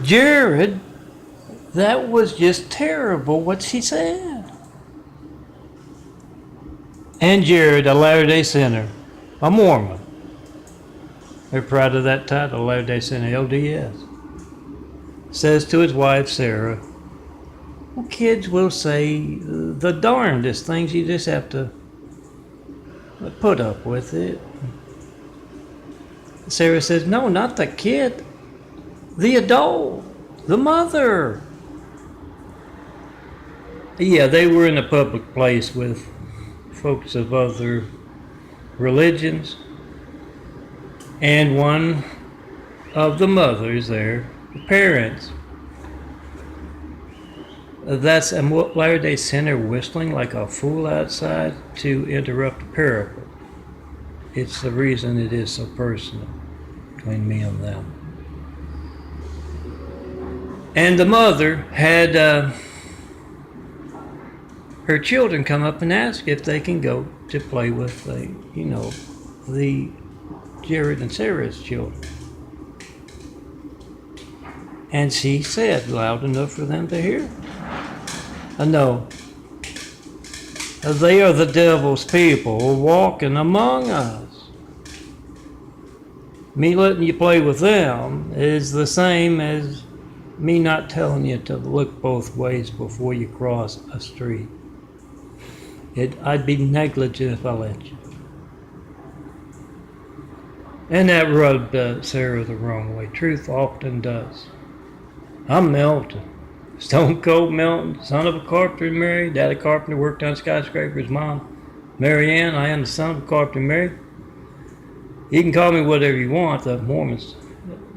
Jared, that was just terrible what she said. And Jared, a Latter-day Sainer, a Mormon. They're proud of that title, Latter-day Sainer, LDS. Says to his wife, Sarah, well, kids will say the darndest things. You just have to put up with it. Sarah says, no, not the kid. The adult. The mother. Yeah, they were in a public place with folks of other religions. And one of the mothers there, the parents, that's a Latter-day Sainer whistling like a fool outside to interrupt a parable. It's the reason it is so personal between me and them. And the mother had her children come up and ask if they can go to play with the Jared and Sarah's children. And she said loud enough for them to hear. No, they are the devil's people walking among us. Me letting you play with them is the same as me not telling you to look both ways before you cross a street. I'd be negligent if I let you. And that rubbed Sarah the wrong way. Truth often does. I'm Milton. Stone Cold Milton, son of a carpenter and Mary. Daddy carpenter, worked on skyscrapers. Mom, Mary Ann. I am the son of a carpenter and Mary. You can call me whatever you want. The Mormons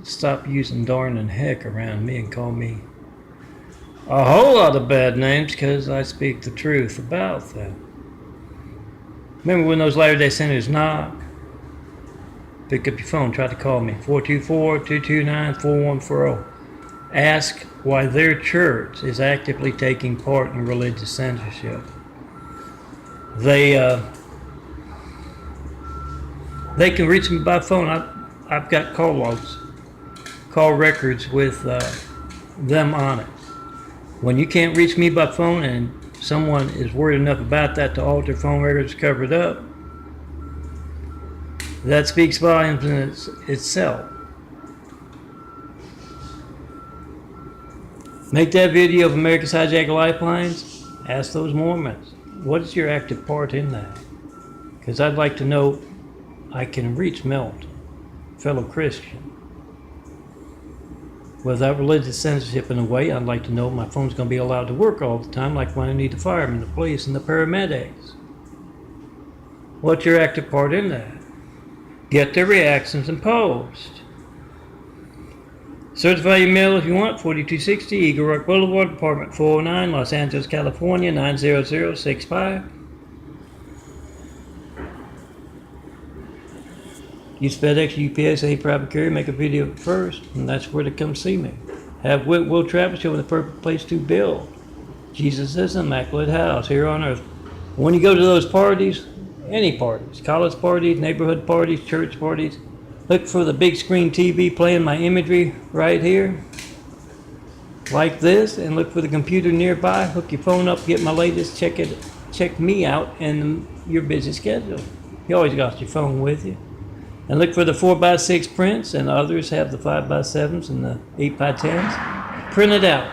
stop using darn and heck around me and call me a whole lot of bad names because I speak the truth about them. Remember when those Latter-day Sainers knock? Pick up your phone, try to call me, 424-229-4140. Ask why their church is actively taking part in religious censorship. They can reach me by phone. I've got call logs, call records with them on it. When you can't reach me by phone and someone is worried enough about that to alter phone records, cover it up, that speaks volumes in itself. Make that video of America's hijacked lifelines. Ask those Mormons, what is your active part in that? Because I'd like to know I can reach Milton, fellow Christian. Without religious censorship in a way, I'd like to know my phone's going to be allowed to work all the time, like when I need the firemen, the police, and the paramedics. What's your active part in that? Get their reactions and post. Certify your mail if you want, 4260 Eagle Rock Boulevard, Apartment 409, Los Angeles, California, 90065. Use FedEx, UPS, any private carrier, make a video first, and that's where to come see me. Have Will Travis show me the perfect place to build. Jesus is an immaculate house here on earth. When you go to those parties, any parties, college parties, neighborhood parties, church parties, look for the big screen TV playing my imagery right here, like this, and look for the computer nearby. Hook your phone up, get my latest, check me out in your busy schedule. You always got your phone with you. And look for the 4x6 prints, and others have the 5x7s and the 8x10s. Print it out.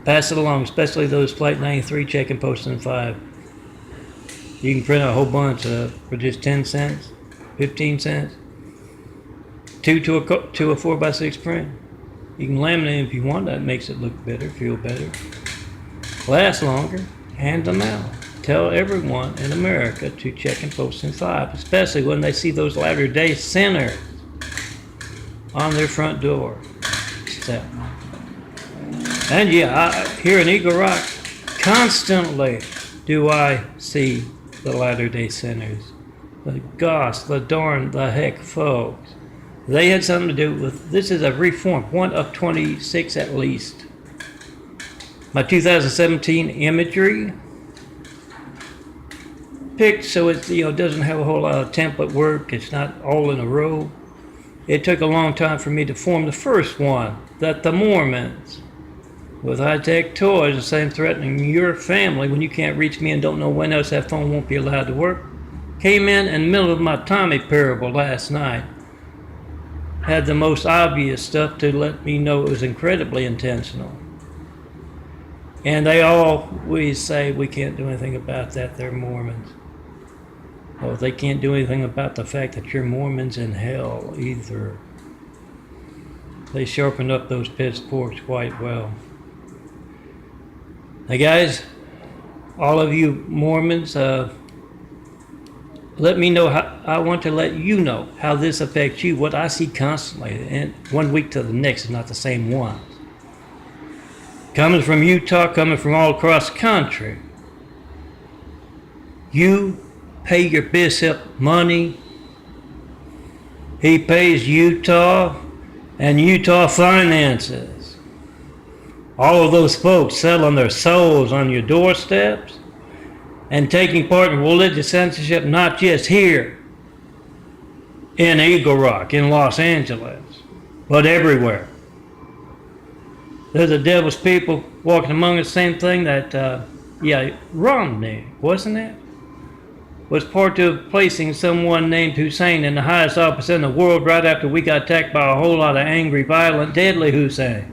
Pass it along, especially those Flight 93 check and post in 5. You can print a whole bunch for just 10 cents, 15 cents. 2 to a 4x6 print. You can laminate if you want. That makes it look better, feel better, last longer. Hand them out. Tell everyone in America to check and post in 5, especially when they see those Latter-day Sainers on their front door. And yeah, here in Eagle Rock, constantly do I see the Latter-day Sainers. The gosh, the darn, the heck folks. They had something to do with, this is a reform, one of 26 at least. My 2017 imagery picked so it doesn't have a whole lot of template work. It's not all in a row. It took a long time for me to form the first one, that the Mormons, with high-tech toys, the same threatening your family when you can't reach me and don't know when else that phone won't be allowed to work, came in the middle of my Tommy parable last night. Had the most obvious stuff to let me know it was incredibly intentional. And they always say we can't do anything about that, they're Mormons. Well, they can't do anything about the fact that you're Mormons in hell either. They sharpened up those pitchforks quite well. Now guys, all of you Mormons, let me know how, I want to let you know how this affects you, what I see constantly, and one week to the next is not the same one. Coming from Utah, coming from all across the country, you pay your bishop money, he pays Utah and Utah finances. All of those folks selling their souls on your doorsteps and taking part in religious censorship, not just here in Eagle Rock, in Los Angeles, but everywhere. There's the devil's people walking among us, same thing that, Romney, wasn't it? Was part of placing someone named Hussein in the highest office in the world right after we got attacked by a whole lot of angry, violent, deadly Husseins.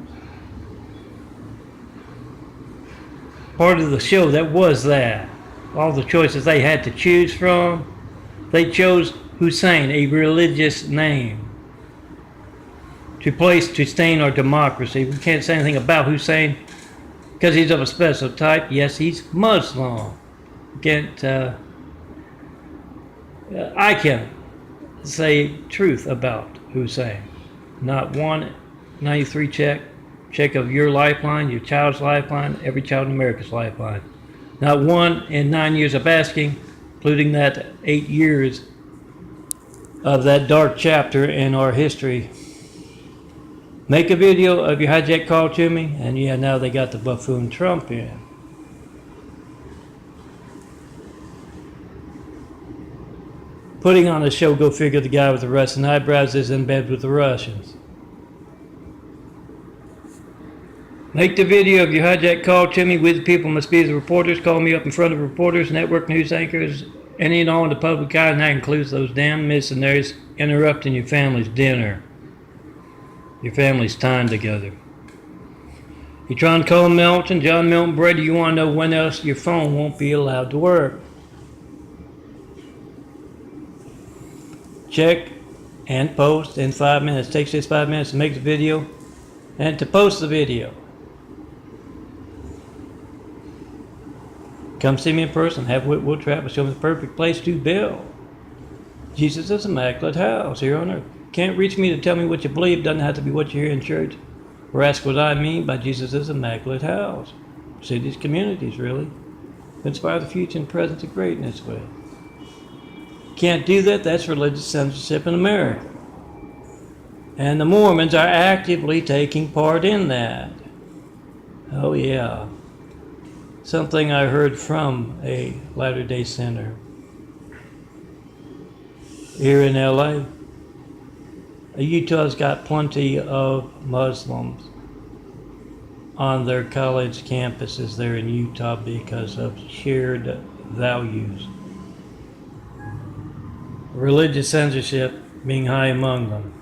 Part of the show that was that. All the choices they had to choose from, they chose Hussein, a religious name, to stain our democracy. We can't say anything about Hussein because he's of a special type. Yes, he's Muslim. I can say truth about Hussein. Not one 93 check of your lifeline, your child's lifeline, every child in America's lifeline. Not one in 9 years of asking, including that 8 years of that dark chapter in our history. Make a video of your hijack call to me, and yeah, now they got the buffoon Trump in. Putting on a show, go figure, the guy with the Russian eyebrows is in bed with the Russians. Make the video of your hijack call to me. We the people must be the reporters. Call me up in front of reporters, network news anchors, any and all in the public eye, and that includes those damn missionaries interrupting your family's dinner, your family's time together. You trying to call Milton, John Milton Brady, you want to know when else your phone won't be allowed to work. Check and post in 5 minutes. It takes just 5 minutes to make the video and to post the video. Come see me in person. Have Will Travis show me the perfect place to build Jesus' immaculate house here on earth. Can't reach me to tell me what you believe. Doesn't have to be what you hear in church. Or ask what I mean by Jesus' immaculate house. Cities, communities, really. Inspire the future and present of greatness with. Can't do that. That's religious censorship in America. And the Mormons are actively taking part in that. Oh yeah. Something I heard from a Latter-day Sainter here in LA. Utah's got plenty of Muslims on their college campuses there in Utah because of shared values. Religious censorship being high among them.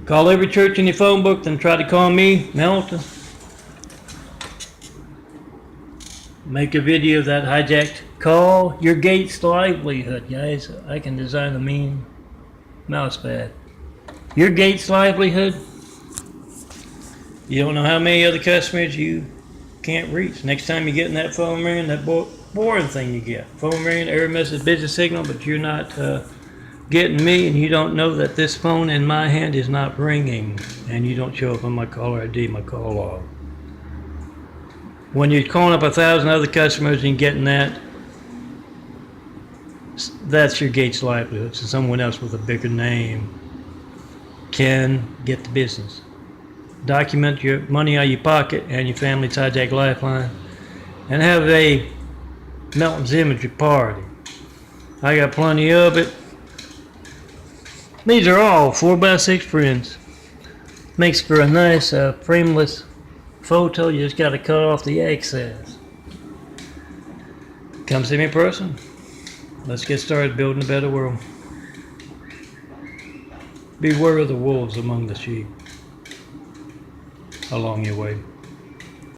Call every church in your phone book, then try to call me, Melton. Make a video of that hijacked call. Your Gates livelihood, guys. I can design a mean mouse pad. Your Gates livelihood. You don't know how many other customers you can't reach. Next time you get in that phone ring, that boring thing you get. Phone ring, error message, business signal, but you're not getting me, and you don't know that this phone in my hand is not ringing, and you don't show up on my caller ID, my call log. When you're calling up 1,000 other customers and getting that, that's your Gates livelihood. So someone else with a bigger name can get the business. Document your money out of your pocket and your family's hijack lifeline, and have a Melton's Imagery Party. I got plenty of it. These are all 4x6 prints. Makes for a nice frameless photo. You just got to cut off the excess. Come see me in person. Let's get started building a better world. Beware of the wolves among the sheep along your way.